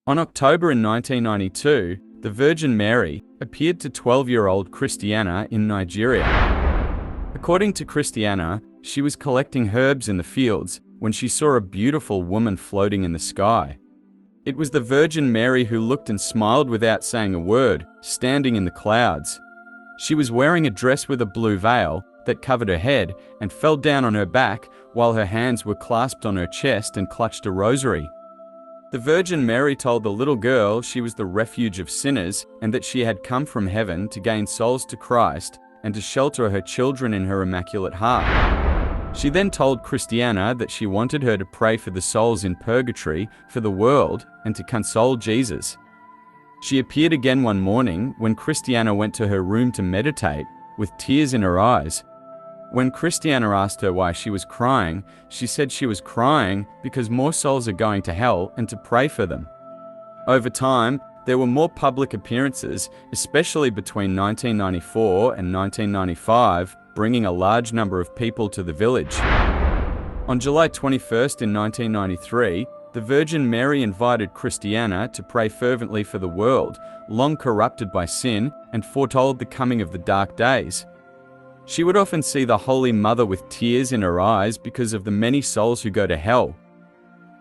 On October in 1992, the Virgin Mary appeared to 12-year-old Christiana in Nigeria. According to Christiana, she was collecting herbs in the fields when she saw a beautiful woman floating in the sky. It was the Virgin Mary who looked and smiled without saying a word, standing in the clouds. She was wearing a dress with a blue veil that covered her head and fell down on her back while her hands were clasped on her chest and clutched a rosary. The Virgin Mary told the little girl she was the refuge of sinners and that she had come from heaven to gain souls to Christ and to shelter her children in her immaculate heart. She then told Christiana that she wanted her to pray for the souls in purgatory, for the world, and to console Jesus. She appeared again one morning when Christiana went to her room to meditate, with tears in her eyes. When Christiana asked her why she was crying, she said she was crying because more souls are going to hell and to pray for them. Over time, there were more public appearances, especially between 1994 and 1995, bringing a large number of people to the village. On July 21st in 1993, the Virgin Mary invited Christiana to pray fervently for the world, long corrupted by sin, and foretold the coming of the dark days. She would often see the Holy Mother with tears in her eyes because of the many souls who go to hell.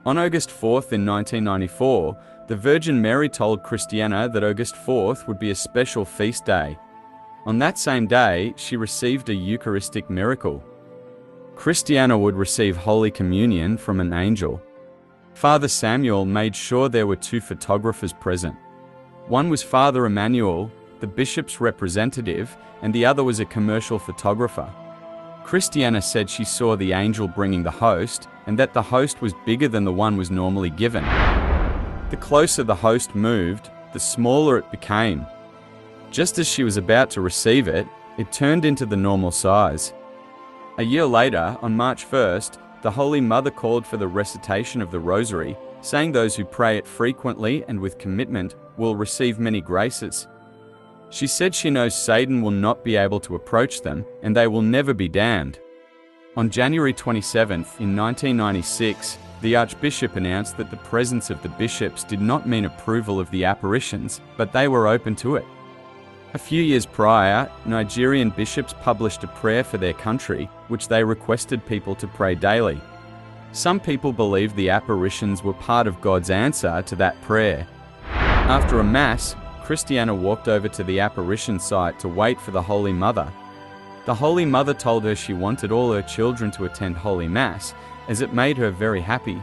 On August 4th in 1994, the Virgin Mary told Christiana that August 4th would be a special feast day. On that same day, she received a Eucharistic miracle. Christiana would receive Holy Communion from an angel. Father Samuel made sure there were 2 photographers present. One was Father Emmanuel, the bishop's representative, and the other was a commercial photographer. Christiana said she saw the angel bringing the host, and that the host was bigger than the one was normally given. The closer the host moved, the smaller it became. Just as she was about to receive it, it turned into the normal size. A year later, on March 1st, the Holy Mother called for the recitation of the Rosary, saying those who pray it frequently and with commitment will receive many graces. She said she knows Satan will not be able to approach them, and they will never be damned. On January 27th, in 1996, the Archbishop announced that the presence of the bishops did not mean approval of the apparitions, but they were open to it. A few years prior, Nigerian bishops published a prayer for their country, which they requested people to pray daily. Some people believed the apparitions were part of God's answer to that prayer. After a Mass, Christiana walked over to the apparition site to wait for the Holy Mother. The Holy Mother told her she wanted all her children to attend Holy Mass, as it made her very happy.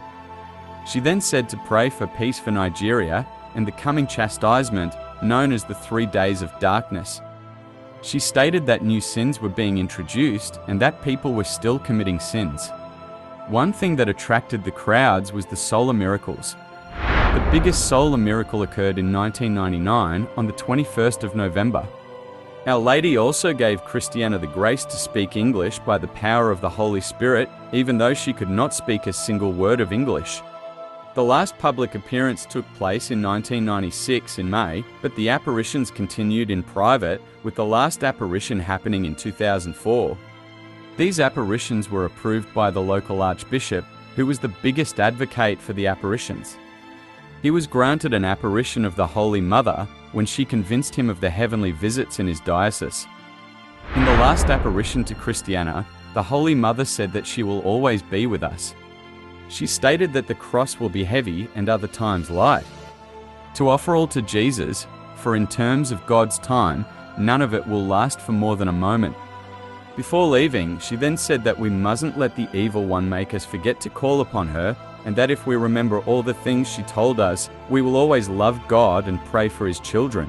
She then said to pray for peace for Nigeria and the coming chastisement known as the 3 days of darkness. She stated that new sins were being introduced and that people were still committing sins. One thing that attracted the crowds was the solar miracles. The biggest solar miracle occurred in 1999 on the 21st of November. Our Lady also gave Christiana the grace to speak English by the power of the Holy Spirit, even though she could not speak a single word of English. The last public appearance took place in 1996 in May, but the apparitions continued in private, with the last apparition happening in 2004. These apparitions were approved by the local archbishop, who was the biggest advocate for the apparitions. He was granted an apparition of the Holy Mother when she convinced him of the heavenly visits in his diocese. In the last apparition to Christiana, the Holy Mother said that she will always be with us. She stated that the cross will be heavy and other times light. To offer all to Jesus, for in terms of God's time, none of it will last for more than a moment. Before leaving, she then said that we mustn't let the evil one make us forget to call upon her, and that if we remember all the things she told us, we will always love God and pray for His children.